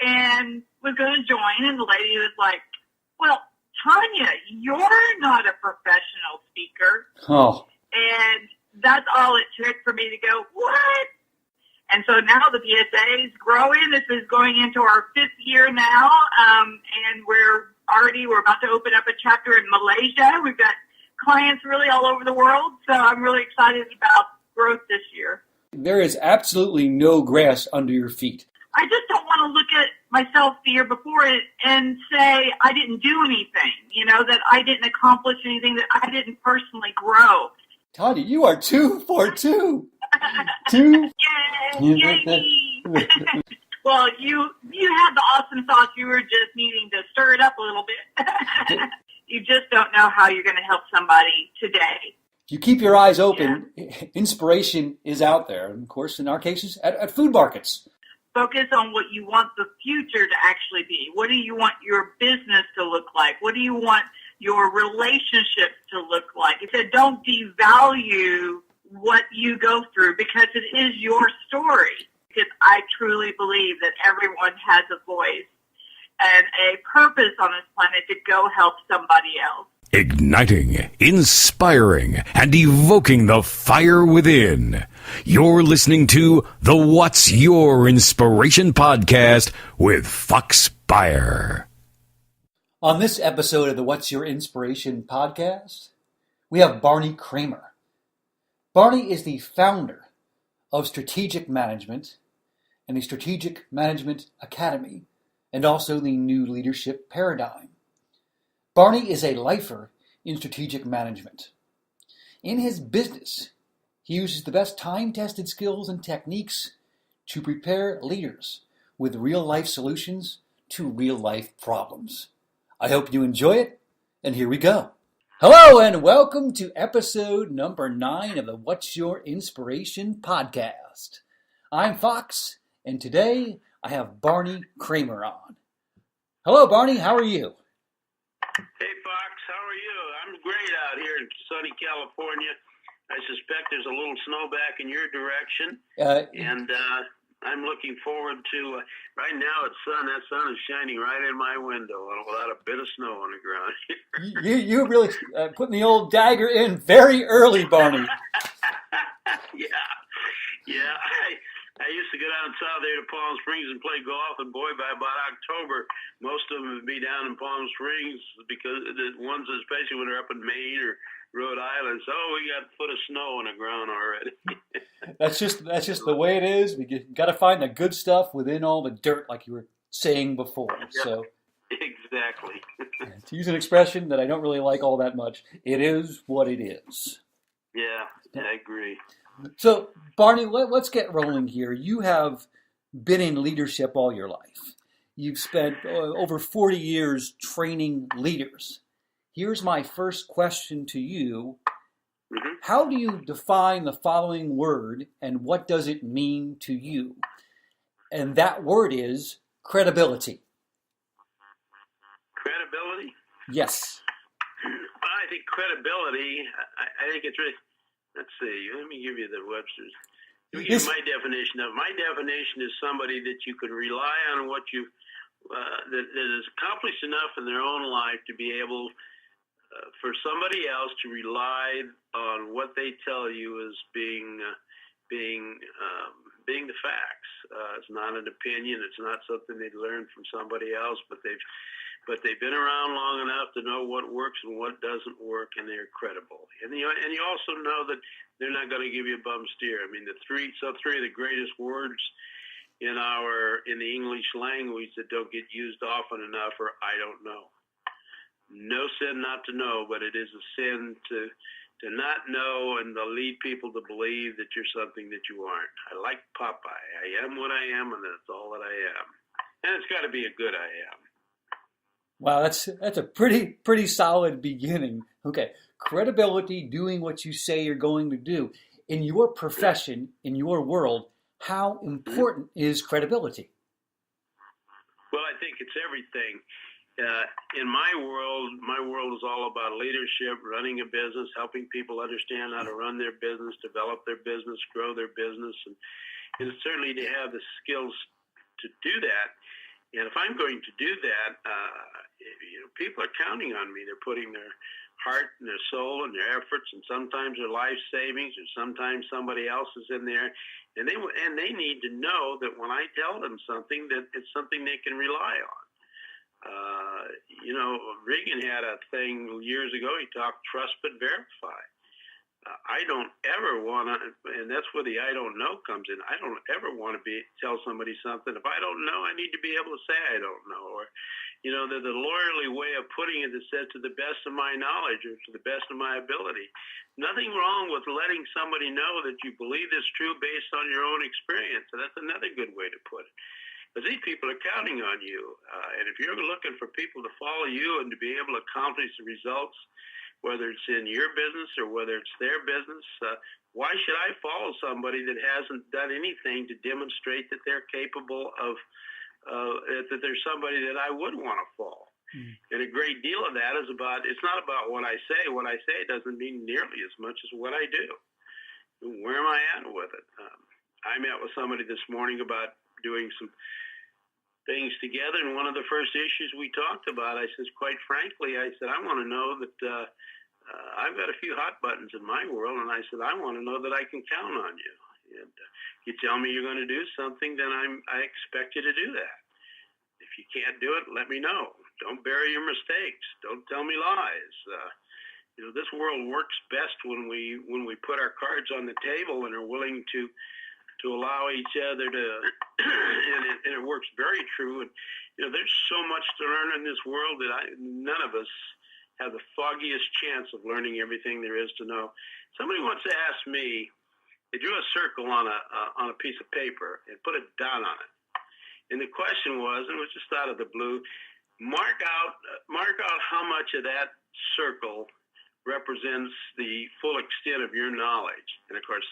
and was going to join, and the lady was like, well, Tanya, you're not a professional speaker. Oh. And that's all it took for me to go, what? And so now the PSA is growing. This is going into our 5th year now, and we're about to open up a chapter in Malaysia. We've got clients really all over the world, so I'm really excited about growth this year. There is absolutely no grass under your feet. I just don't want to look at myself the year before it and say I didn't do anything, that I didn't accomplish anything, that I didn't personally grow. Tanya, you are 2 for 2. 2. Yay! Well, you had the awesome sauce. You were just needing to stir it up a little bit. You just don't know how you're going to help somebody today. If you keep your eyes open, inspiration is out there. And of course, in our cases, at food markets. Focus on what you want the future to actually be. What do you want your business to look like? What do you want your relationships to look like? It said don't devalue what you go through because it is your story. Because I truly believe that everyone has a voice and a purpose on this planet to go help somebody else. Igniting, inspiring, and evoking the fire within. You're listening to the What's Your Inspiration podcast with Fox Beyer. On this episode of the What's Your Inspiration podcast, we have Barney Kramer. Barney is the founder of Strategic Management and the Strategic Management Academy, and also the New Leadership Paradigm. Barney is a lifer in strategic management. In his business, he uses the best time-tested skills and techniques to prepare leaders with real-life solutions to real-life problems. I hope you enjoy it, and here we go. Hello, and welcome to episode number 9 of the What's Your Inspiration podcast. I'm Fox, and today I have Barney Kramer on. Hello, Barney. How are you? Hey, Fox. How are you? I'm great out here in sunny California. I suspect there's a little snow back in your direction, and I'm looking forward to, right now it's sun. That sun is shining right in my window without a bit of snow on the ground here. You really putting the old dagger in very early, Barney. Yeah. I used to go down south there to Palm Springs and play golf, and boy, by about October, most of them would be down in Palm Springs because the ones, especially when they're up in Maine or Rhode Island, so we got a foot of snow on the ground already. That's just the way it is. We got to find the good stuff within all the dirt, like you were saying before. Yep. So exactly. To use an expression that I don't really like all that much, it is what it is. Yeah, I agree. So, Barney, let's get rolling here. You have been in leadership all your life. You've spent over 40 years training leaders. Here's my first question to you. Mm-hmm. How do you define the following word, and what does it mean to you? And that word is credibility. Credibility? Yes. I think credibility, I think it's really... Let's see. Let me give you the Webster's. Let me give you my definition of. My definition is somebody that you can rely on what you that is accomplished enough in their own life to be able for somebody else to rely on what they tell you as being the facts. It's not an opinion. It's not something they learned from somebody else, but they've been around long enough to know what works and what doesn't work, and they're credible. And you also know that they're not going to give you a bum steer. I mean, three of the greatest words in the English language that don't get used often enough are "I don't know." No sin not to know, but it is a sin to not know and to lead people to believe that you're something that you aren't. I like Popeye. I am what I am, and that's all that I am. And it's got to be a good I am. Wow, that's a pretty solid beginning. Okay, credibility, doing what you say you're going to do. In your profession, in your world, how important is credibility? Well, I think it's everything. In my world is all about leadership, running a business, helping people understand how to run their business, develop their business, grow their business, and certainly to have the skills to do that. And if I'm going to do that, people are counting on me. They're putting their heart and their soul and their efforts, and sometimes their life savings, or sometimes somebody else is in there, and they need to know that when I tell them something, that it's something they can rely on. Reagan had a thing years ago. He talked trust but verify. I don't ever want to, and that's where the I don't know comes in. I don't ever want to tell somebody something. If I don't know, I need to be able to say I don't know. Or, the lawyerly way of putting it that says to the best of my knowledge or to the best of my ability. Nothing wrong with letting somebody know that you believe is true based on your own experience. And that's another good way to put it. Because these people are counting on you. And if you're looking for people to follow you and to be able to accomplish the results, whether it's in your business or whether it's their business, why should I follow somebody that hasn't done anything to demonstrate that they're capable of, that there's somebody that I would want to follow? And a great deal of that is it's not about what I say. What I say doesn't mean nearly as much as what I do. Where am I at with it? I met with somebody this morning about doing some things together, and one of the first issues we talked about, I said, quite frankly, I said, I want to know that I've got a few hot buttons in my world, and I said, I want to know that I can count on you. And you tell me you're going to do something, then I expect you to do that. If you can't do it, let me know. Don't bury your mistakes. Don't tell me lies. This world works best when we put our cards on the table and are willing to allow each other to, and it works very true. And, there's so much to learn in this world that none of us have the foggiest chance of learning everything there is to know. Somebody once asked me, they drew a circle on a piece of paper and put a dot on it. And the question was, and it was just out of the blue, mark out how much of that circle represents the full extent of your knowledge. And of course,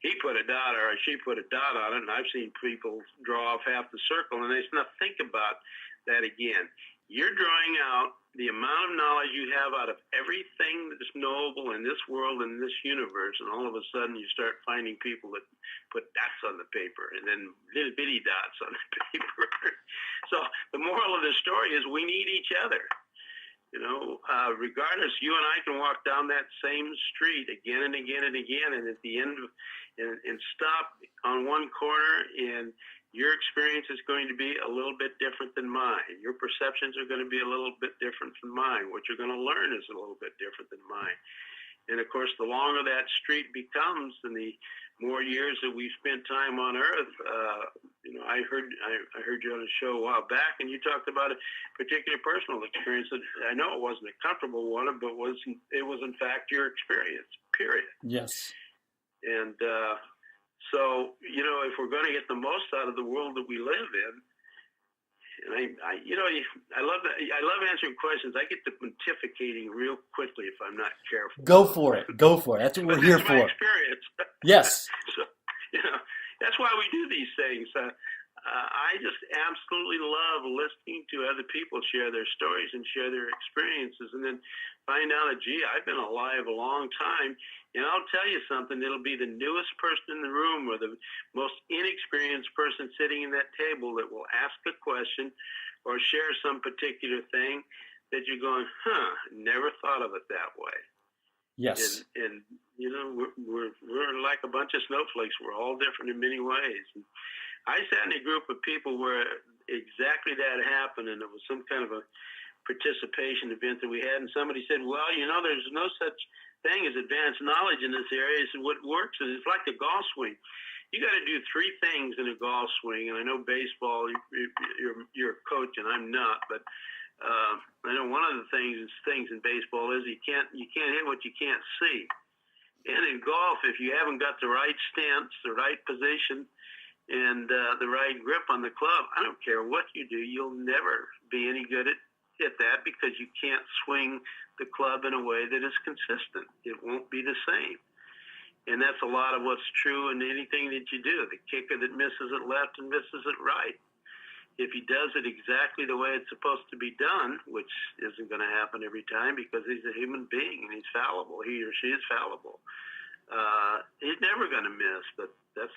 he put a dot or she put a dot on it, and I've seen people draw off half the circle, and they just not think about that again. You're drawing out the amount of knowledge you have out of everything that's knowable in this world and this universe, and all of a sudden you start finding people that put dots on the paper and then little bitty dots on the paper. So the moral of the story is we need each other. Regardless, you and I can walk down that same street again and again and again, and at the end of, and stop on one corner, and your experience is going to be a little bit different than mine. Your perceptions are going to be a little bit different from mine. What you're going to learn is a little bit different than mine. And of course, the longer that street becomes, and the more years that we've spent time on Earth, I heard you on a show a while back, and you talked about a particular personal experience that I know it wasn't a comfortable one, but it was in fact your experience. Period. Yes. And so if we're going to get the most out of the world that we live in. And I love answering questions. I get to pontificating real quickly if I'm not careful. Go for it. That's what we're here for. My experience. Yes. So, that's why we do these things. I just absolutely love listening to other people share their stories and share their experiences, and then find out that, gee, I've been alive a long time, and I'll tell you something, it'll be the newest person in the room or the most inexperienced person sitting in that table that will ask a question or share some particular thing that you're going, never thought of it that way. Yes. And we're like a bunch of snowflakes. We're all different in many ways. And I sat in a group of people where exactly that happened, and it was some kind of a participation event that we had, and somebody said, well, there's no such thing as advanced knowledge in this area. So what works is it's like a golf swing. You got to do three things in a golf swing, and I know baseball, you're a coach, and I'm not, but I know one of the things in baseball is you can't hit what you can't see. And in golf, if you haven't got the right stance, the right position, and the right grip on the club, I don't care what you do, you'll never be any good at that, because you can't swing the club in a way that is consistent. It won't be the same. And that's a lot of what's true in anything that you do. The kicker that misses it left and misses it right. If he does it exactly the way it's supposed to be done, which isn't going to happen every time because he's a human being and he's fallible, he or she is fallible, he's never going to miss. But that's,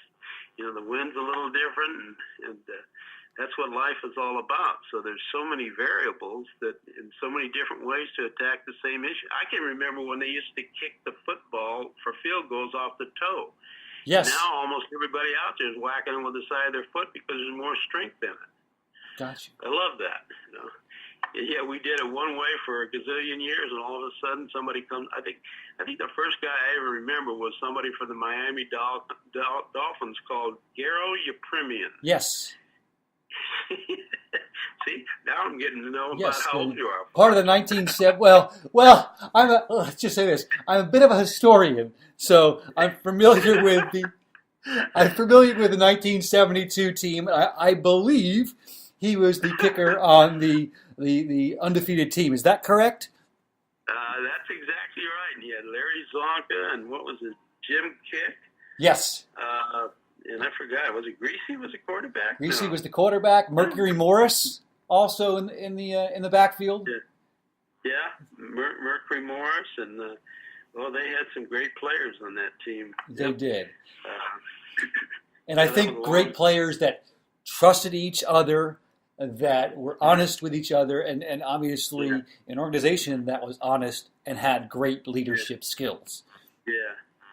the wind's a little different, and That's what life is all about. So there's so many variables that, in so many different ways to attack the same issue. I can remember when they used to kick the football for field goals off the toe. Yes. Now almost everybody out there is whacking them with the side of their foot because there's more strength in it. Gotcha. I love that. Yeah, we did it one way for a gazillion years, and all of a sudden somebody comes. I think the first guy I ever remember was somebody from the Miami Dolphins called Garo Yepremian. Yes. See, now I'm getting to know Yes, about how old you are. Part of the 1970s. Let's just say this. I'm a bit of a historian, so I'm familiar with the 1972 team. I believe he was the kicker on the undefeated team. Is that correct? That's exactly right. And he had Larry Zonka and what was it, Jim Kick? Yes. And I forgot. Was it Greasy? Was the quarterback? Greasy was the quarterback. Mercury Morris also in the backfield. Yeah, Mercury Morris, and they had some great players on that team. They did. And I think great players that trusted each other, that were honest with each other, and obviously an organization that was honest and had great leadership skills.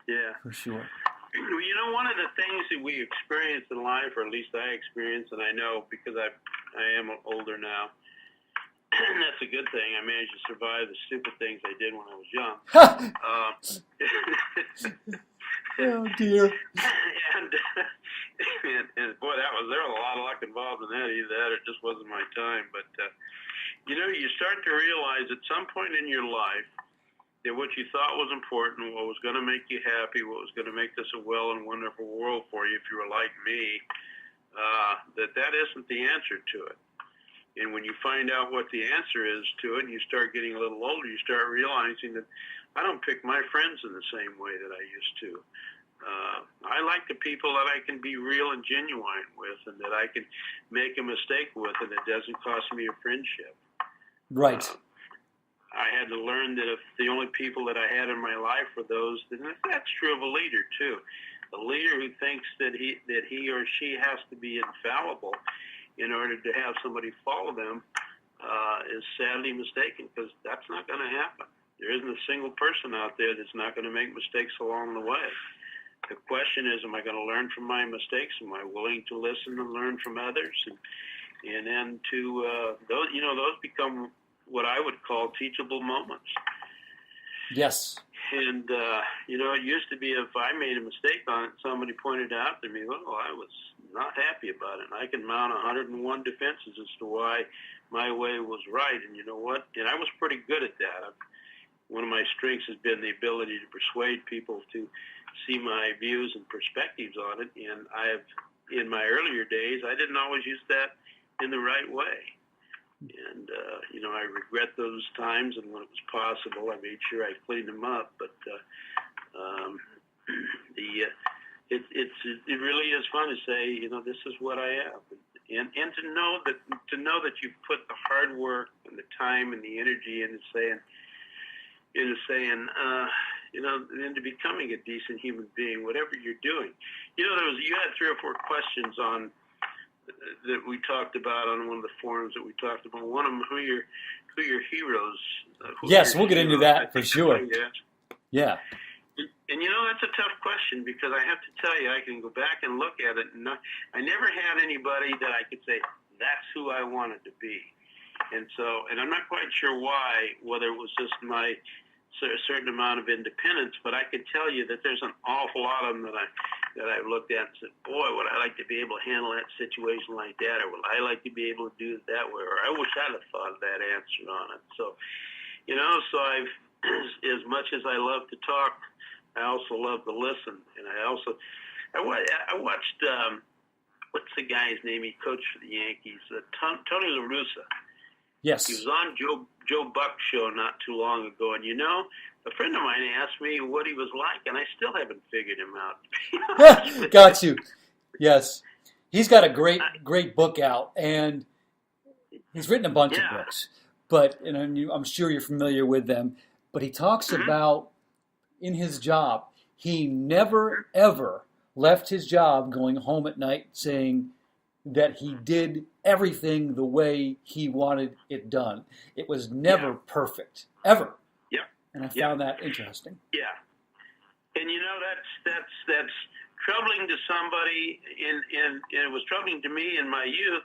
Yeah. For sure. Well, one of the things that we experience in life, or at least I experience, and I know because I am older now, and that's a good thing. I managed to survive the stupid things I did when I was young. Oh, dear. And boy, there was a lot of luck involved in that. Either that or it just wasn't my time. But, you start to realize at some point in your life that what you thought was important, what was going to make you happy, what was going to make this a well and wonderful world for you if you were like me, that isn't the answer to it. And when you find out what the answer is to it and you start getting a little older, you start realizing that I don't pick my friends in the same way that I used to. I like the people that I can be real and genuine with and that I can make a mistake with and it doesn't cost me a friendship. Right. I had to learn that if the only people that I had in my life were those, and that's true of a leader too. A leader who thinks that he or she has to be infallible in order to have somebody follow them is sadly mistaken, because that's not going to happen. There isn't a single person out there that's not going to make mistakes along the way. The question is, am I going to learn from my mistakes? Am I willing to listen and learn from others? And then those become what I would call teachable moments. Yes. And, it used to be if I made a mistake on it, somebody pointed out to me, well, I was not happy about it. And I can mount 101 defenses as to why my way was right. And you know what? And I was pretty good at that. One of my strengths has been the ability to persuade people to see my views and perspectives on it. And in my earlier days, I didn't always use that in the right way. And, I regret those times, and when it was possible, I made sure I cleaned them up. But it really is fun to say, this is what I am. And to know that you've put the hard work and the time and the energy into becoming a decent human being, whatever you're doing. You had 3 or 4 questions on that we talked about on one of the forums that we talked about. One of them, who your heroes? Yes, we'll get into that for sure. Yeah. And that's a tough question, because I have to tell you, I can go back and look at it, and I never had anybody that I could say, that's who I wanted to be. And I'm not quite sure why, whether it was just my a certain amount of independence, but I could tell you that there's an awful lot of them that I've looked at and said, boy, would I like to be able to handle that situation like that, or would I like to be able to do it that way, or I wish I'd have thought of that answer on it. So, so I've, as much as I love to talk, I also love to listen, and I watched what's the guy's name? He coached for the Yankees, Tony La Russa. Yes. He was on Joe Buck's show not too long ago, and a friend of mine asked me what he was like, and I still haven't figured him out. Got you. Yes. He's got a great book out, and he's written a bunch of books, but I'm sure you're familiar with them. But he talks about, in his job, he never, ever left his job going home at night saying that he did everything the way he wanted it done. It was never perfect, ever. Yeah. And I found that interesting. Yeah. And that's troubling to somebody, and it was troubling to me in my youth.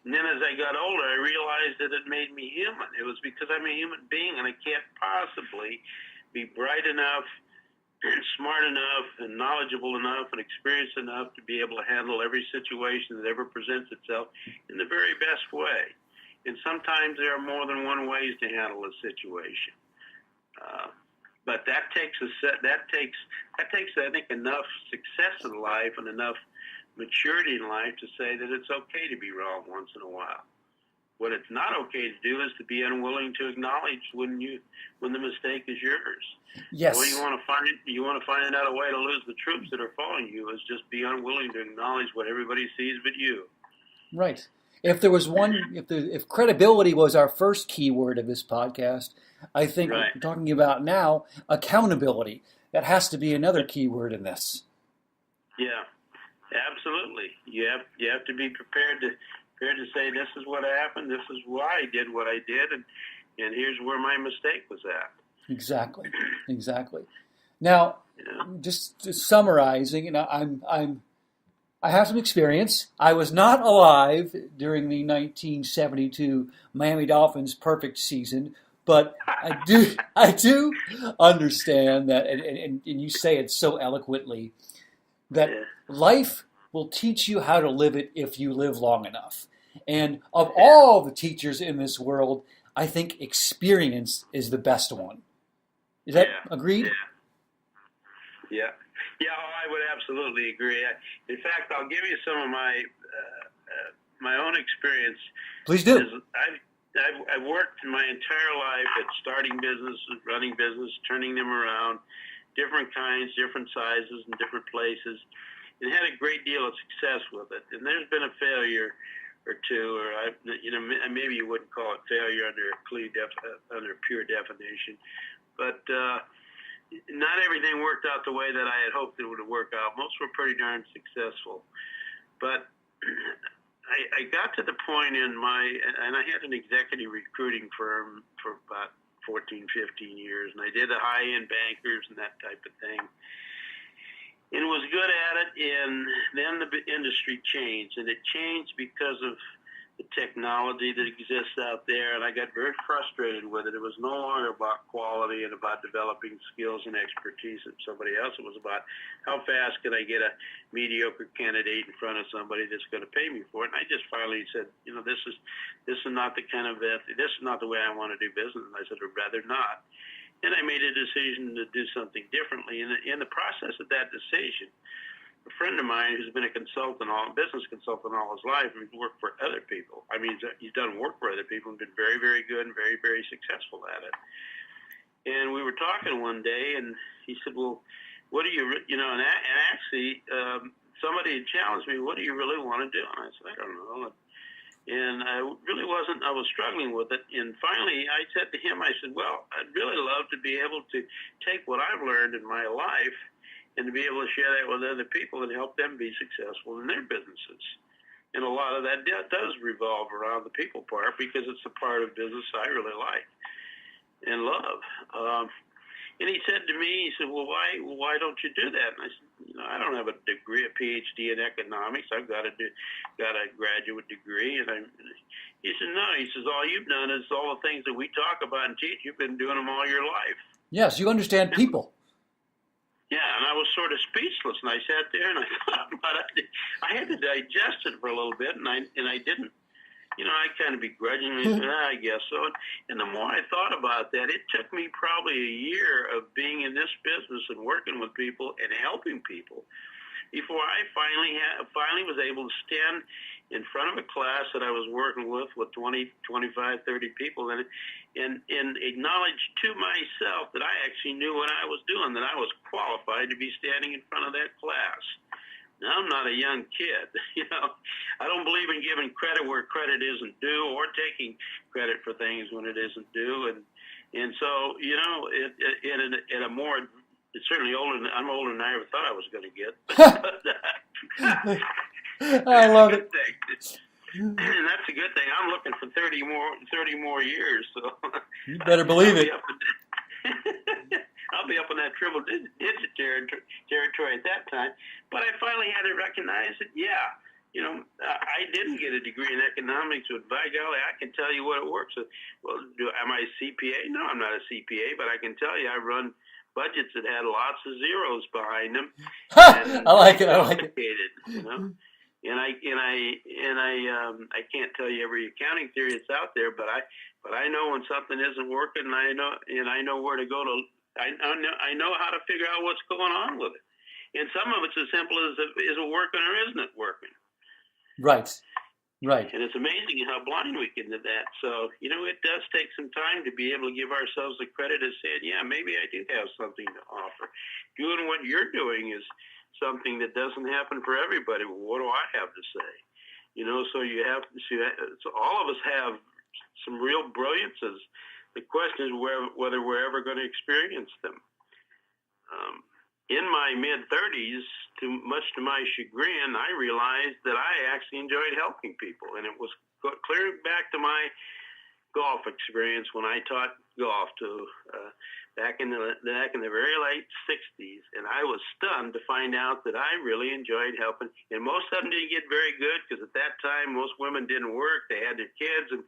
And then as I got older, I realized that it made me human. It was because I'm a human being, and I can't possibly be bright enough and smart enough and knowledgeable enough and experienced enough to be able to handle every situation that ever presents itself in the very best way. And sometimes there are more than one ways to handle a situation. But that takes I think enough success in life and enough maturity in life to say that it's okay to be wrong once in a while. What it's not okay to do is to be unwilling to acknowledge when the mistake is yours. Yes. Well, you want to find out a way to lose the troops that are following you is just be unwilling to acknowledge what everybody sees but you. Right. If there was if credibility was our first keyword of this podcast, I think Right. we're talking about now accountability. That has to be another keyword in this. Yeah, absolutely. You have to be prepared to say this is what happened, this is why I did what I did, and here's where my mistake was at. Exactly. Now, just summarizing, I have some experience. I was not alive during the 1972 Miami Dolphins perfect season, but I do understand that, and you say it so eloquently, that life will teach you how to live it if you live long enough. And of all the teachers in this world, I think experience is the best one. Is that agreed? Yeah. I would absolutely agree. In fact, I'll give you some of my own experience. Please do. I've worked my entire life at starting businesses, running business, turning them around, different kinds, different sizes, and different places, and had a great deal of success with it. And there's been a failure or two, or maybe you wouldn't call it failure under pure definition, but not everything worked out the way that I had hoped it would work out. Most were pretty darn successful, but I got to the point and I had an executive recruiting firm for about 14, 15 years, and I did the high-end bankers and that type of thing, and was good at it. And then the industry changed, and it changed because of the technology that exists out there, and I got very frustrated with it. It was no longer about quality and about developing skills and expertise of somebody else. It was about how fast can I get a mediocre candidate in front of somebody that's going to pay me for it. And I just finally said, this is not the kind of this is not the way I want to do business. And I said, I'd rather not. And I made a decision to do something differently. And in the process of that decision, a friend of mine who's been a business consultant all his life, and he's worked for other people. I mean, he's done work for other people and been very, very good and very, very successful at it. And we were talking one day, and he said, well, what do you, and actually, somebody had challenged me, what do you really want to do? And I said, I don't know. And I was struggling with it. And finally, I said to him, I said, well, I'd really love to be able to take what I've learned in my life and to be able to share that with other people and help them be successful in their businesses. And a lot of that does revolve around the people part, because it's the part of business I really like and love. And he said to me, he said, well, why don't you do that? And I said, I don't have a degree, a PhD in economics. I've got a graduate degree. And he said, no. He says, all you've done is all the things that we talk about and teach. You've been doing them all your life. Yes, you understand people. Yeah, and I was sort of speechless, and I sat there and I thought about it. I had to digest it for a little bit, and I didn't. I kind of begrudgingly said, I guess so. And the more I thought about that, it took me probably a year of being in this business and working with people and helping people before I finally was able to stand in front of a class that I was working with 20, 25, 30 people in it, and acknowledge to myself that I actually knew what I was doing, that I was qualified to be standing in front of that class. Now, I'm not a young kid. I don't believe in giving credit where credit isn't due, or taking credit for things when it isn't due. And so, at a more, it's certainly I'm older than I ever thought I was going to get. I love it. And that's a good thing. I'm looking for 30 more years. So You better believe it. I'll be up in that triple digit territory at that time. But I finally had to recognize that, I didn't get a degree in economics, but by golly, I can tell you what it works. Well, am I a CPA? No, I'm not a CPA, but I can tell you I run budgets that had lots of zeros behind them. I like it. You know. And I can't tell you every accounting theory that's out there, but I know when something isn't working, and I know where to go to. I know how to figure out what's going on with it. And some of it's as simple as is it working or isn't it working? Right. And it's amazing how blind we can do that. So, it does take some time to be able to give ourselves the credit of saying, yeah, maybe I do have something to offer. Doing what you're doing is something that doesn't happen for everybody. Well, what do I have to say? So all of us have some real brilliances. The question is whether we're ever going to experience them. In my mid-30s, much to my chagrin, I realized that I actually enjoyed helping people. And it was clear back to my golf experience when I taught golf back in the very late 60s. And I was stunned to find out that I really enjoyed helping. And most of them didn't get very good because at that time, most women didn't work. They had their kids and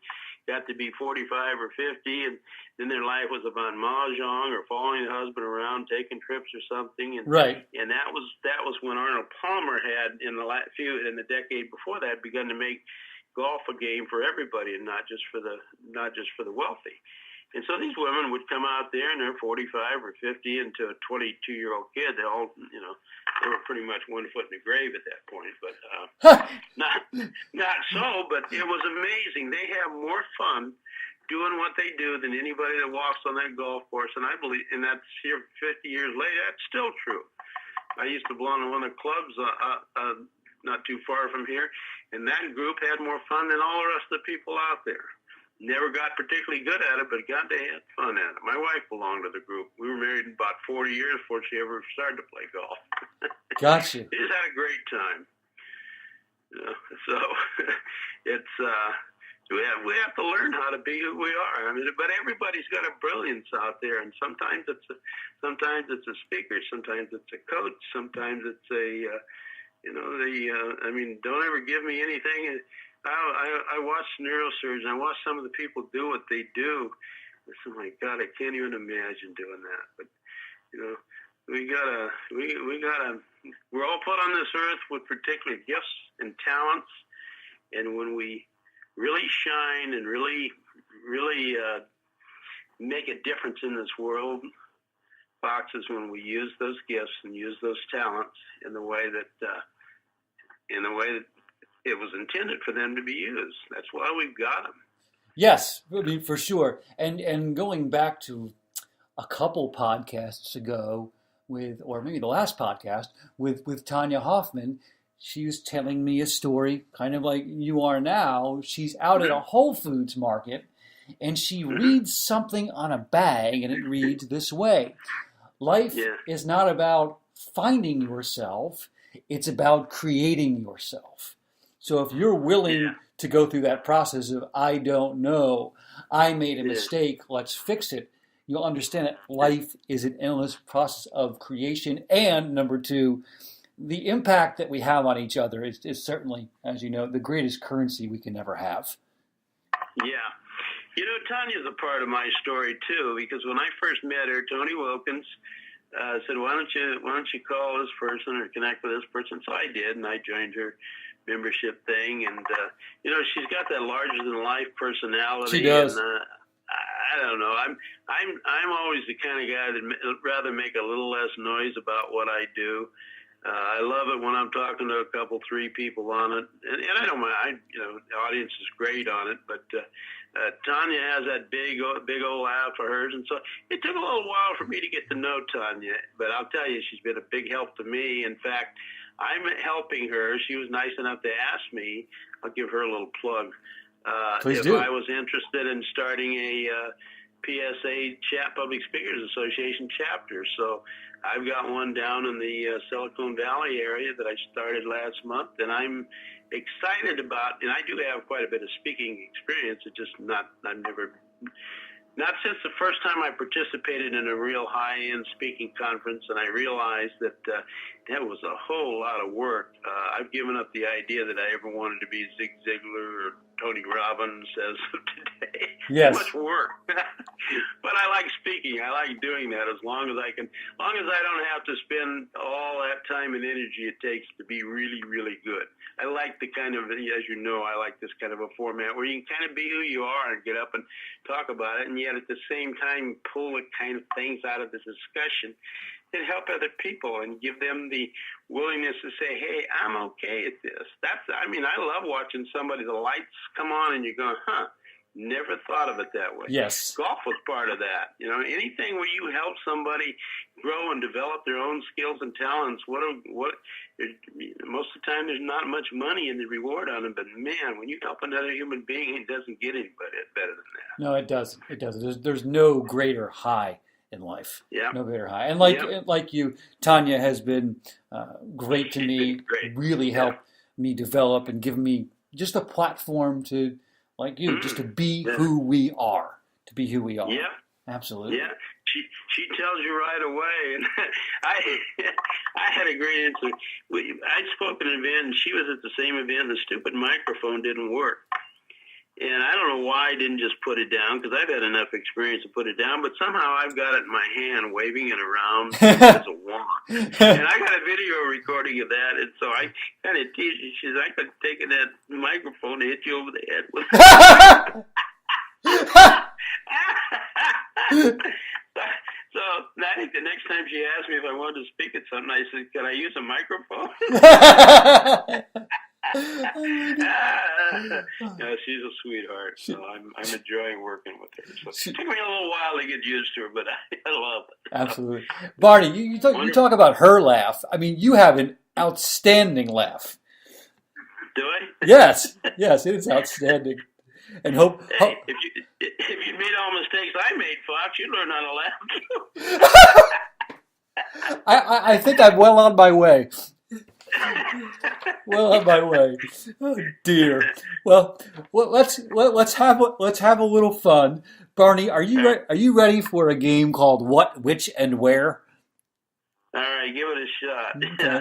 got to be 45 or 50, and then their life was about mahjong or following the husband around, taking trips or something. And, right. And that was when Arnold Palmer had in the decade before that begun to make golf a game for everybody and not just for the wealthy. And so these women would come out there and they're 45 or 50 and to a 22-year-old kid, they all, they were pretty much 1 foot in the grave at that point, but not so, but it was amazing. They have more fun doing what they do than anybody that walks on that golf course. And I believe, and that's here 50 years later, that's still true. I used to belong to one of the clubs not too far from here, and that group had more fun than all the rest of the people out there. Never got particularly good at it, but got to have fun at it. My wife belonged to the group. We were married about 40 years before she ever started to play golf. Gotcha. We just had a great time. So it's we have to learn how to be who we are. I mean, but everybody's got a brilliance out there, and sometimes it's a speaker, sometimes it's a coach, sometimes it's don't ever give me anything. I watch neurosurgeons. I watch some of the people do what they do. Oh my God, I can't even imagine doing that. But we're all put on this earth with particular gifts and talents, and when we really shine and really make a difference in this world, Fox, is when we use those gifts and use those talents in the way that it was intended for them to be used. That's why we've got them. Yes, I mean, for sure. And going back to a couple podcasts ago or maybe the last podcast with Tanya Hoffman, she was telling me a story kind of like you are now. She's out at a Whole Foods market and she reads something on a bag and it reads this way. Life is not about finding yourself. It's about creating yourself. So if you're willing to go through that process of, I don't know, I made a mistake, let's fix it, you'll understand that life is an endless process of creation. And number two, the impact that we have on each other is certainly, as you know, the greatest currency we can ever have. Yeah. Tanya's a part of my story too, because when I first met her, Tony Wilkins said, why don't you call this person or connect with this person? So I did, and I joined her membership thing, and she's got that larger than life personality. She does. And, I don't know. I'm always the kind of guy that rather make a little less noise about what I do. I love it when I'm talking to a couple, 3 people on it, and I don't mind. The audience is great on it, but Tanya has that big old laugh of hers, and so it took a little while for me to get to know Tanya. But I'll tell you, she's been a big help to me. In fact, I'm helping her. She was nice enough to ask me. I'll give her a little plug. If I was interested in starting a PSA Public Speakers Association chapter. So I've got one down in the Silicon Valley area that I started last month, and I'm excited about, and I do have quite a bit of speaking experience. It's just not since the first time I participated in a real high-end speaking conference, and I realized that that was a whole lot of work. I've given up the idea that I ever wanted to be Zig Ziglar or Tony Robbins as of today. Yes. Too much work. But I like speaking. I like doing that as long as I don't have to spend all that time and energy it takes to be really, really good. I like the kind of, as you know, I like this kind of a format where you can kind of be who you are and get up and talk about it, and yet at the same time pull the kind of things out of the discussion that help other people and give them the willingness to say, hey, I'm okay at this. I love watching somebody, the lights come on and you're going, never thought of it that way. Yes. Golf was part of that. Anything where you help somebody grow and develop their own skills and talents, most of the time there's not much money in the reward on it, but man, when you help another human being, it doesn't get any better than that. No, it doesn't. It doesn't. There's no greater high in life. Yeah. No greater high. And like you, Tanya has been great to me, great. Really helped me develop and give me just a platform to, like you, just to be who we are. To be who we are. Yeah. Absolutely. Yeah. She tells you right away. And I had a great incident. I spoke at an event, and she was at the same event, and the stupid microphone didn't work. And I don't know why I didn't just put it down, because I've had enough experience to put it down, but somehow I've got it in my hand, waving it around as a wand. And I got a video recording of that, and so I kind of teased her. She said, I could have taken that microphone and hit you over the head with it. So I think the next time she asked me if I wanted to speak at something, I said, can I use a microphone? Yeah, she's a sweetheart, so I'm enjoying working with her. So it took me a little while to get used to her, but I love it. Absolutely. Barney, you talk about her laugh. I mean, you have an outstanding laugh. Do I? Yes, it is outstanding. And Hey, if you made all mistakes I made, Fox, you'd learn how to laugh. I think I'm well on my way. Well on my way. Oh dear. Well, let's have a little fun. Barney, are you ready for a game called What, Which, and Where? All right, give it a shot. Okay.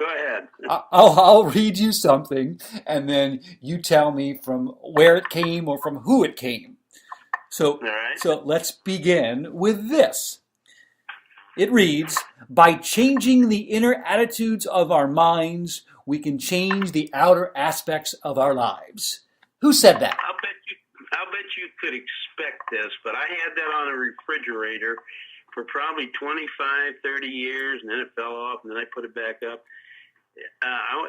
Go ahead. I'll read you something, and then you tell me from where it came or from who it came. So let's begin with this. It reads, by changing the inner attitudes of our minds, we can change the outer aspects of our lives. Who said that? I'll bet you could expect this, but I had that on a refrigerator for probably 25, 30 years, and then it fell off, and then I put it back up.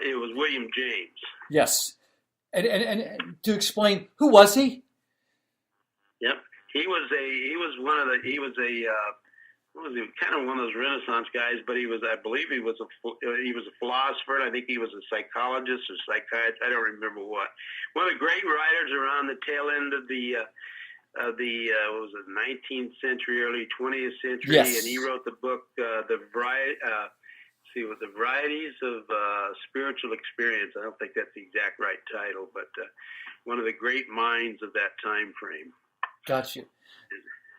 It was William James. Yes. And to explain, who was he? Yep. He was kind of one of those Renaissance guys, but I believe he was a philosopher, and I think he was a psychologist or psychiatrist. I don't remember what. One of the great writers around the tail end of the 19th century, early 20th century, yes. And he wrote the book, The Varieties of Spiritual Experience. I don't think that's the exact right title, but one of the great minds of that time frame. Got you.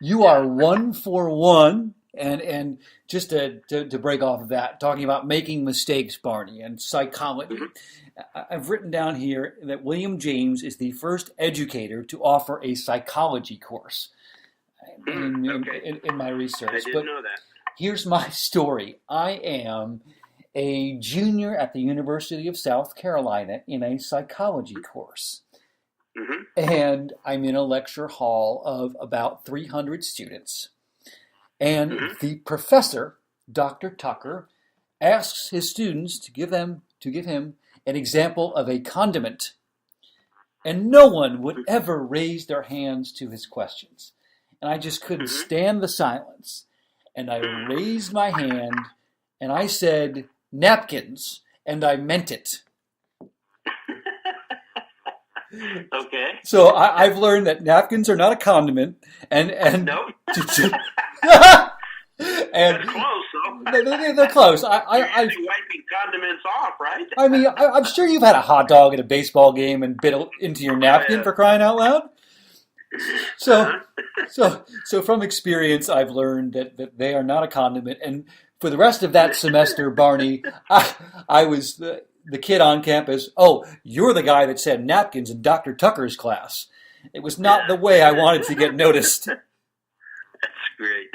You are 1 for 1. And just to break off of that, talking about making mistakes, Barney, and psychology, I've written down here that William James is the first educator to offer a psychology course in my research. I didn't know that. Here's my story. I am a junior at the University of South Carolina in a psychology course. Mm-hmm. And I'm in a lecture hall of about 300 students. And the professor, Dr. Tucker, asks his students to give him an example of a condiment. And no one would ever raise their hands to his questions. And I just couldn't stand the silence. And I raised my hand and I said, napkins, and I meant it. Okay. So I've learned that napkins are not a condiment, and nope. And that's close, though. they're close. You're usually wiping condiments off, right? I mean, I'm sure you've had a hot dog at a baseball game and bit into your napkin for crying out loud. So, so from experience, I've learned that they are not a condiment. And for the rest of that semester, Barney, I was the kid on campus. Oh, you're the guy that said napkins in Dr. Tucker's class. It was not the way I wanted to get noticed. That's great.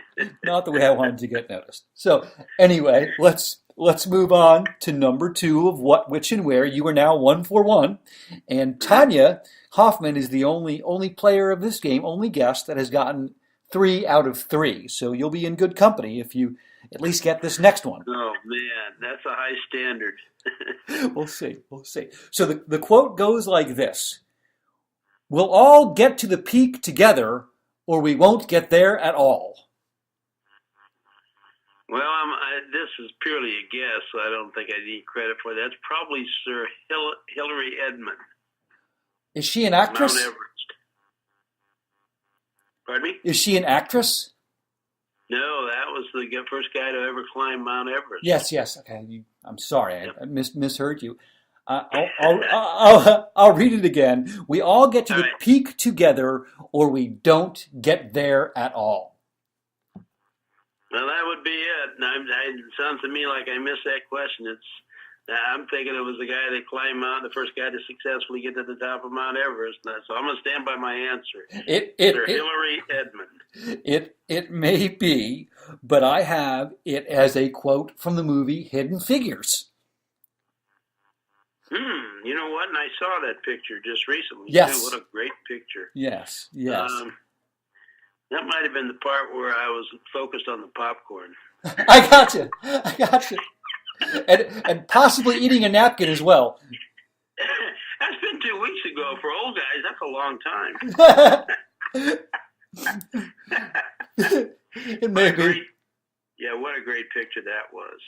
Not the way I wanted to get noticed. So anyway, let's move on to number 2 of what, which, and where. You are now 1 for 1, and Tanya Hoffman is the only player of this game, only guest that has gotten 3 out of 3. So you'll be in good company if you at least get this next one. Oh man, that's a high standard. We'll see. So the quote goes like this: "We'll all get to the peak together, or we won't get there at all." Well, this is purely a guess, so I don't think I need credit for that. That's probably Sir Hillary Edmund. Is she an actress? Mount Everest. Pardon me? Is she an actress? No, that was the first guy to ever climb Mount Everest. Yes. Okay, I'm sorry, I misheard you. I'll read it again. We all get to the peak together, or we don't get there at all. Well, that would be it. It sounds to me like I missed that question. I'm thinking it was the guy that climbed the first guy to successfully get to the top of Mount Everest. So I'm going to stand by my answer. Sir Hillary Edmund. It may be, but I have it as a quote from the movie Hidden Figures. You know what? And I saw that picture just recently. Yes. Too. What a great picture. Yes. That might have been the part where I was focused on the popcorn. I got you. And possibly eating a napkin as well. That's been 2 weeks ago. For old guys, that's a long time. It may be. Yeah, what a great picture that was.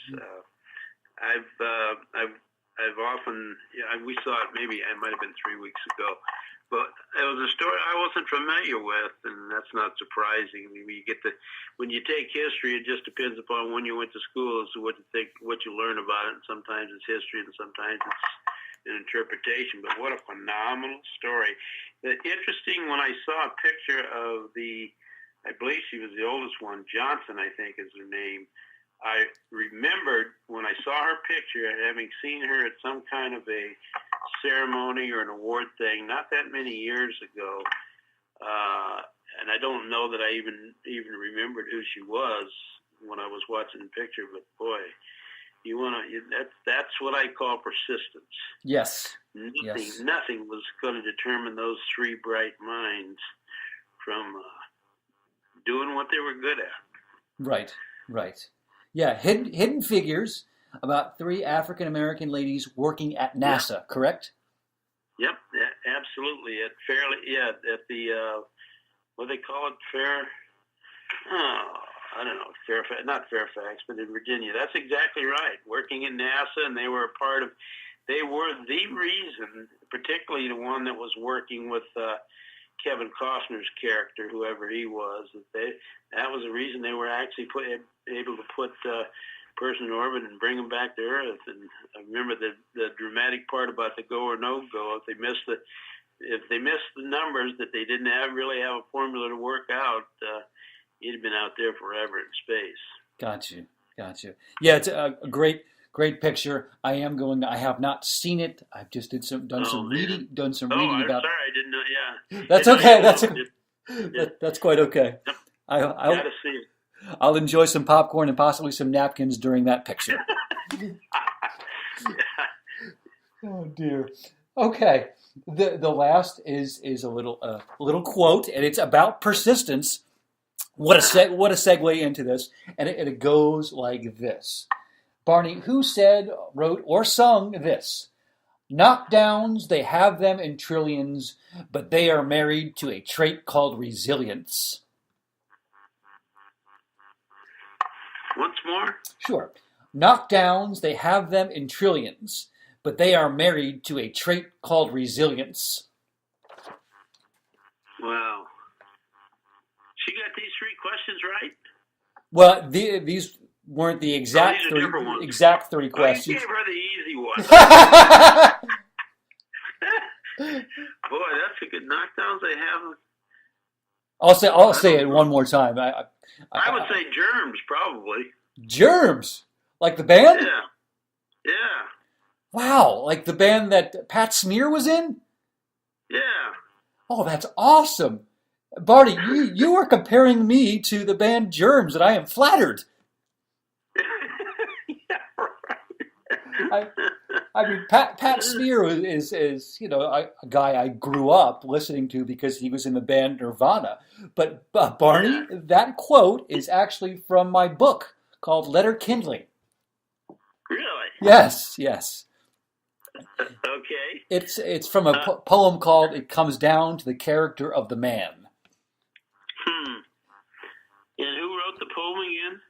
I've often, we saw it. Maybe it might have been 3 weeks ago. But it was a story I wasn't familiar with, and that's not surprising. I mean, when you take history, it just depends upon when you went to school as to what you think, what you learn about it. And sometimes it's history, and sometimes it's an interpretation. But what a phenomenal story! Interesting. When I saw a picture of I believe she was the oldest one, Johnson, I think is her name. I remembered when I saw her picture, having seen her at some kind of a ceremony or an award thing not that many years ago, and I don't know that I even remembered who she was when I was watching the picture. But boy, that's what I call persistence. Yes. Nothing was going to determine those 3 bright minds from doing what they were good at. Right. Yeah, Hidden Figures, about 3 African American ladies working at NASA, correct? Yep, absolutely. At the what do they call it? I don't know, Fairfax, not Fairfax, but in Virginia. That's exactly right. Working in NASA, and they were the reason, particularly the one that was working with Kevin Costner's character, whoever he was, that was the reason they were actually able to put a person in orbit and bring them back to Earth. And I remember the dramatic part about the go or no go. If they missed the numbers that they didn't really have a formula to work out, he'd have been out there forever in space. Got you. Yeah, it's a great picture. I have not seen it. I've just done some reading about. I'm sorry, I didn't know. Yeah, that's okay. That's quite okay. Yep. Gotta see it. I'll enjoy some popcorn and possibly some napkins during that picture. Oh dear. Okay. The last is a little quote, and it's about persistence. What a segue into this, and it goes like this. Barney, who said, wrote, or sung this? Knockdowns, they have them in trillions, but they are married to a trait called resilience. Once more? Sure. Knockdowns, they have them in trillions, but they are married to a trait called resilience. Wow. She got these 3 questions right? Well, these weren't the exact these are different ones. exact 3 Well, you questions. gave her the easy one. Boy, that's a good knockdowns they have. I'll say it one more time. I would say germs, probably. Germs, like the band. Yeah. Wow, like the band that Pat Smear was in. Yeah. Oh, that's awesome, Barney. You are comparing me to the band Germs, and I am flattered. Yeah, right. I mean, Pat Smear is a guy I grew up listening to because he was in the band Nirvana. But Barney, that quote is actually from my book called Letter Kindling. Really? Yes. Okay. It's from a poem called "It Comes Down to the Character of the Man." And who wrote the poem again?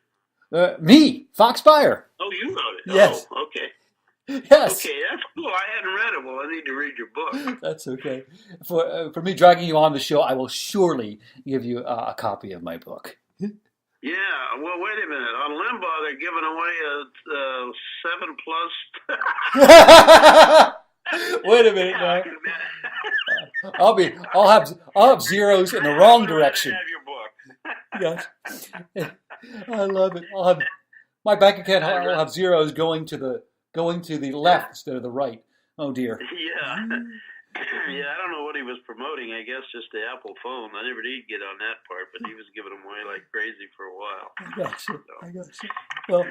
Me, Fox Beyer. Oh, you wrote it. Yes. Oh, okay. Yes. Okay, that's cool. I hadn't read it. Well, I need to read your book. That's okay. For me dragging you on the show, I will surely give you a copy of my book. Yeah. Well, wait a minute. On Limbaugh, they're giving away a 7+. Wait a minute now. I'll have zeros in the wrong direction. Have your book. Yes. I love it. My bank account. I'll have zeros going to the left instead of the right. Oh dear. Yeah. Yeah, I don't know what he was promoting. I guess just the Apple phone. I never did get on that part, but he was giving them away like crazy for a while. I gotcha. Well,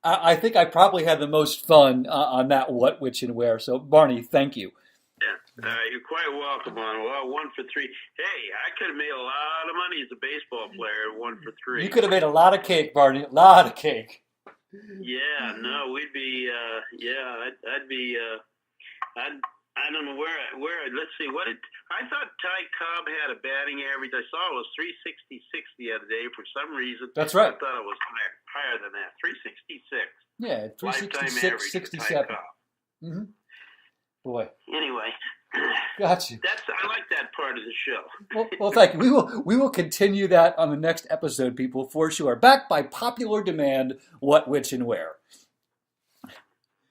I think I probably had the most fun on that what, which, and where. So, Barney, thank you. Yeah, you're quite welcome on. Well, 1 for 3. Hey, I could have made a lot of money as a baseball player. 1 for 3. You could have made a lot of cake, Barney. A lot of cake. Yeah, no, we'd be. I'd be. I don't know where. Let's see. I thought Ty Cobb had a batting average. I saw it was 360 the other day. For some reason, that's right. I thought it was higher than that. 366. Yeah, 366, 67. Mm-hmm. Boy. Anyway. Gotcha. I like that part of the show. Well, thank you. We will continue that on the next episode, people, for sure. Back by popular demand. What, which, and where.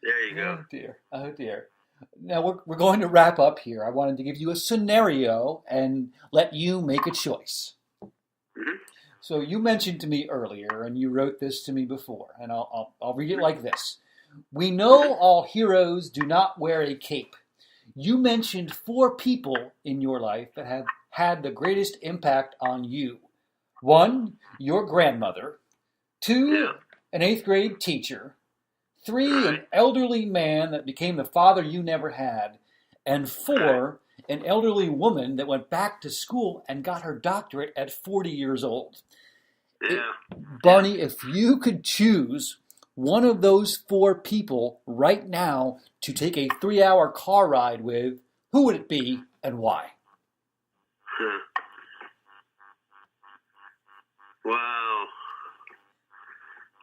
There you go. Oh dear. Now we're going to wrap up here. I wanted to give you a scenario and let you make a choice. Mm-hmm. So you mentioned to me earlier, and you wrote this to me before, and I'll read it like this. We know all heroes do not wear a cape. You mentioned 4 people in your life that have had the greatest impact on you. 1, your grandmother. 2, an 8th grade teacher. 3, an elderly man that became the father you never had. And 4, an elderly woman that went back to school and got her doctorate at 40 years old. Yeah. Barney, if you could choose one of those 4 people right now to take a 3-hour car ride with, who would it be and why? Wow.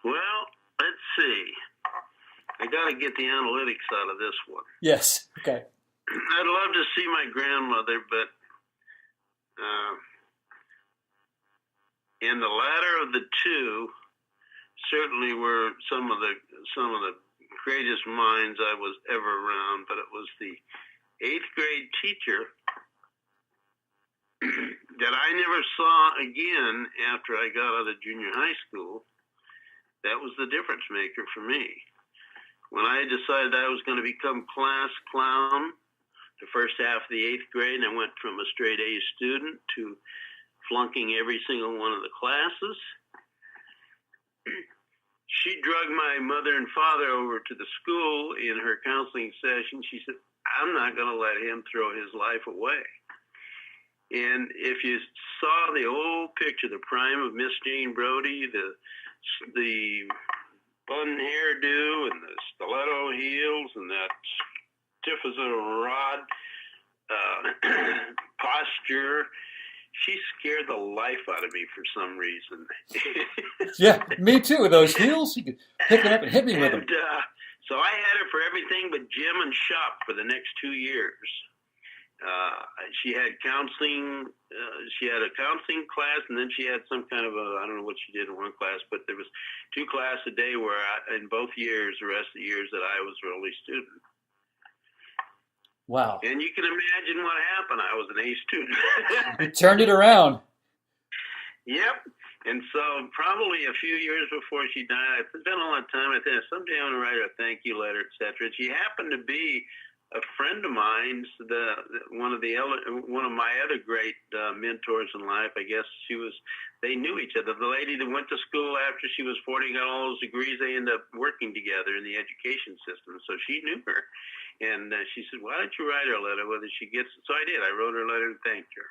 Well, let's see. I got to get the analytics out of this one. Yes. Okay. I'd love to see my grandmother, but in the latter of the 2, certainly were some of the greatest minds I was ever around. But it was the 8th grade teacher that I never saw again after I got out of junior high school. That was the difference maker for me. When I decided I was going to become class clown the first half of the 8th grade, and I went from a straight A student to flunking every single one of the classes, she drugged my mother and father over to the school in her counseling session. She said, I'm not going to let him throw his life away. And if you saw the old picture, the prime of Miss Jane Brody, the bun hairdo and the stiletto heels and that stiff as a rod posture, she scared the life out of me for some reason. Yeah, me too. With those heels, you could pick them up and hit me with them. So I had her for everything but gym and shop for the next 2 years. She had counseling she had a counseling class, and then she had some kind of I don't know what she did in one class, but there was 2 classes a day where in both years, the rest of the years that I was the only student. Wow. And you can imagine what happened. I was an A student. You turned it around. Yep. And so probably a few years before she died, I spent all that time. I said, someday I'm going to write her a thank you letter, etc. She happened to be a friend of mine, one of my other great mentors in life. I guess they knew each other. The lady that went to school after she was 40, got all those degrees, they ended up working together in the education system. So she knew her. And she said, why don't you write her a letter whether she gets it? So I did. I wrote her a letter and thanked her.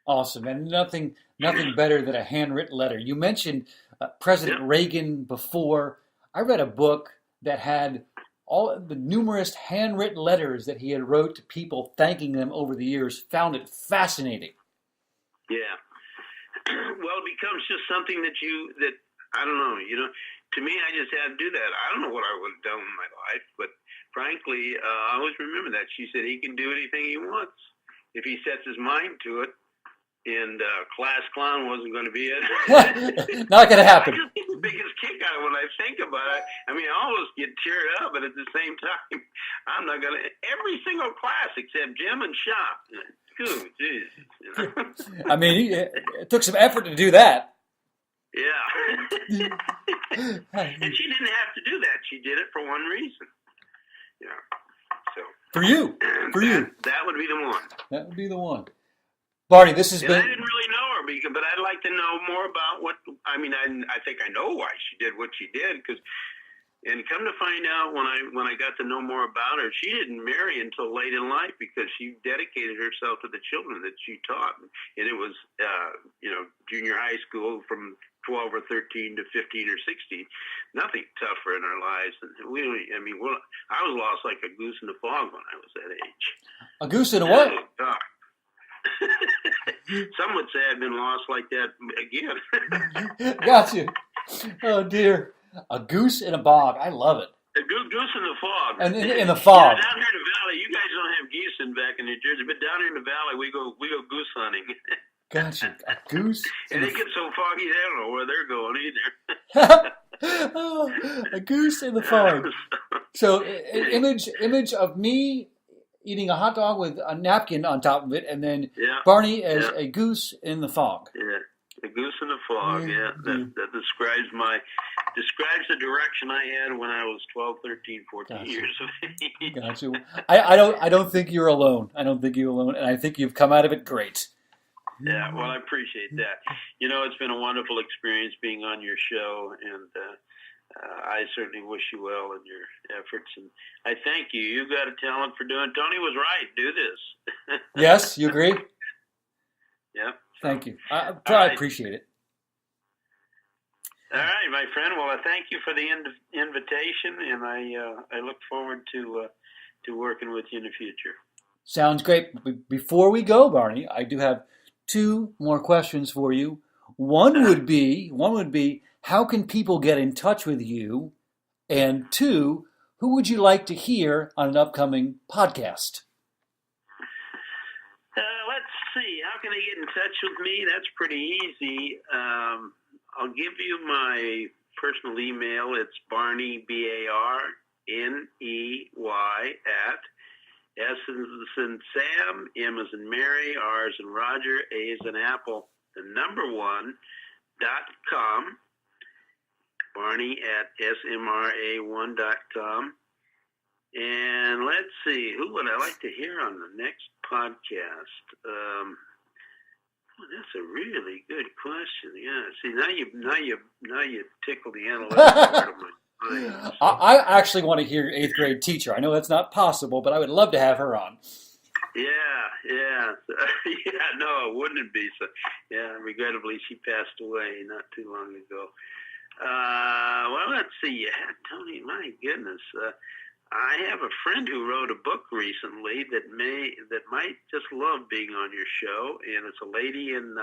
Awesome. And nothing better than a handwritten letter. You mentioned President Reagan before. I read a book that had all the numerous handwritten letters that he had wrote to people thanking them over the years. Found it fascinating. Yeah. Well, it becomes just something that I don't know, to me, I just had to do that. I don't know what I would have done in my life, but frankly, I always remember that. She said he can do anything he wants if he sets his mind to it. And class clown wasn't going to be it. Not going to happen. I just get the biggest kick out of it when I think about it. I mean, I almost get teared up, but at the same time, I'm not going to. Every single class except gym and shop. Ooh, geez. I mean, it took some effort to do that. Yeah. And she didn't have to do that. She did it for one reason. Yeah. So. For you. That would be the one. That would be the one. Barney, this has been. I didn't really know her, but I'd like to know more about what. I mean, I think I know why she did what she did, and come to find out when I got to know more about her, she didn't marry until late in life because she dedicated herself to the children that she taught, and it was junior high school from 12 or 13 to 15 or 16. Nothing tougher in our lives, and I was lost like a goose in the fog when I was that age. A goose in a what? Some would say I've been lost like that again. Got you. Oh, dear. A goose in a bog. I love it. A goose in the fog. And in the fog. Yeah, down here in the valley, you guys don't have geese back in New Jersey, but down here in the valley, we go goose hunting. Gotcha. A goose. And they get so foggy, they don't know where they're going either. Oh, a goose in the fog. So, an image of me eating a hot dog with a napkin on top of it, and then Barney as a goose in the fog. Yeah, a goose in the fog. Yeah, that describes the direction I had when I was 12, 13, 14 years of age. Gotcha. I don't think you're alone. I don't think you're alone, and I think you've come out of it great. Yeah, well, I appreciate that. It's been a wonderful experience being on your show, and I certainly wish you well in your efforts, and I thank you. You got a talent for doing. Tony was right. Do this. Yes, you agree? Yeah. Thank you. I appreciate it. All right, my friend. Well, I thank you for the invitation, and I look forward to working with you in the future. Sounds great. Before we go, Barney, I do have 2 more questions for you. One would be, how can people get in touch with you? And 2, who would you like to hear on an upcoming podcast? Let's see. How can they get in touch with me? That's pretty easy. I'll give you my personal email. It's Barney, BARNEY, at S as in Sam, M as in Mary, R as in Roger, A as in Apple, the number 1, .com. Barney at smra1.com. And let's see, who would I like to hear on the next podcast? That's a really good question. Yeah. See, now you tickle the analytical part of my brain. So. I actually want to hear your 8th grade teacher. I know that's not possible, but I would love to have her on. Yeah. No, it wouldn't be. So, regrettably, she passed away not too long ago. Well, let's see. Tony, my goodness. I have a friend who wrote a book recently that might just love being on your show, and it's a lady in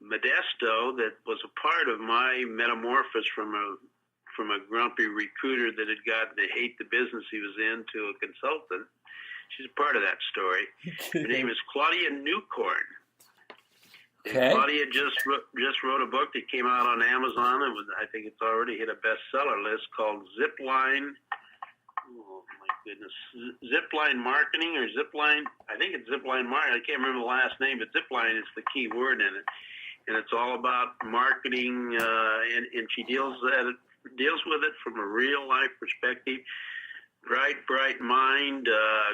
Modesto that was a part of my metamorphosis from a grumpy recruiter that had gotten to hate the business he was in to a consultant. She's a part of that story. Her name is Claudia Newcorn. And Okay. Claudia just wrote a book that came out on Amazon. I think it's already hit a bestseller list called Zipline. Oh my goodness, Zipline Marketing or Zipline? I think it's Zipline Marketing. I can't remember the last name, but Zipline is the key word in it, and it's all about marketing. And she deals with it from a real life perspective. Bright mind,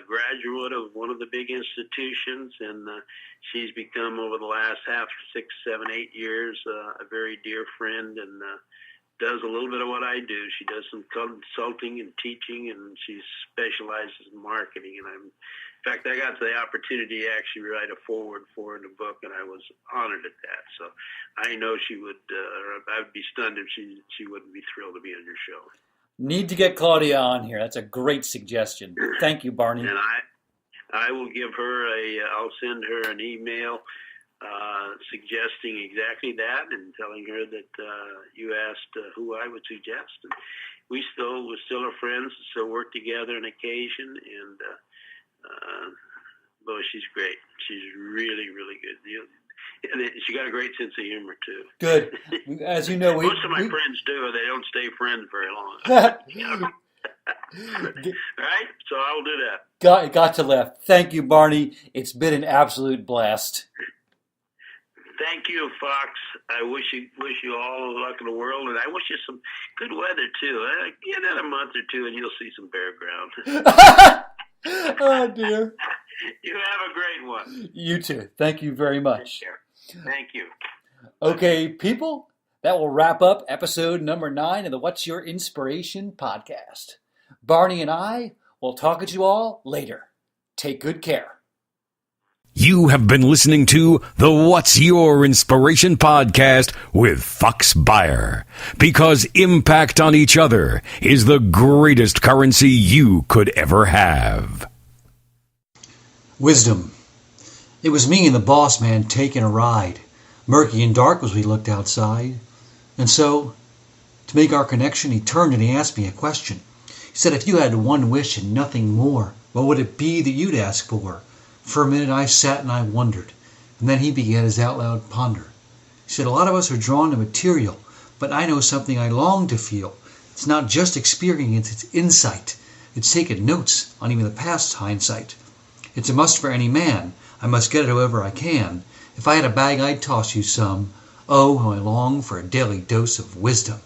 graduate of one of the big institutions, and she's become over the last 6, 7, 8 years a very dear friend, and does a little bit of what I do. She does some consulting and teaching, and she specializes in marketing. And in fact, I got the opportunity to actually write a foreword for her in the book, and I was honored at that. So I know she would, I would be stunned if she wouldn't be thrilled to be on your show. Need to get Claudia on here. That's a great suggestion. Thank you, Barney. And I will give her I'll send her an email suggesting exactly that and telling her that you asked who I would suggest. And we're still are friends, still work together on occasion, and boy, she's great. She's really, really good. And she got a great sense of humor too. Good. As you know, most of my friends do. They don't stay friends very long. Right? So I will do that. Got to laugh. Thank you, Barney. It's been an absolute blast. Thank you, Fox. I wish you all the luck in the world, and I wish you some good weather too. Give that a month or two, and you'll see some bare ground. Oh dear. You have a great one. You too. Thank you very much. Take care. Thank you. Okay, people, that will wrap up episode number 9 of the What's Your Inspiration podcast. Barney and I will talk to you all later. Take good care. You have been listening to the What's Your Inspiration podcast with Fox Beyer. Because impact on each other is the greatest currency you could ever have. Wisdom. It was me and the boss man taking a ride. Murky and dark as we looked outside. And so, to make our connection, he turned and he asked me a question. He said, if you had one wish and nothing more, what would it be that you'd ask for? For a minute I sat and I wondered. And then he began his out loud ponder. He said, a lot of us are drawn to material, but I know something I long to feel. It's not just experience, it's insight. It's taking notes on even the past hindsight. It's a must for any man. I must get it however I can. If I had a bag, I'd toss you some. Oh, how I long for a daily dose of wisdom.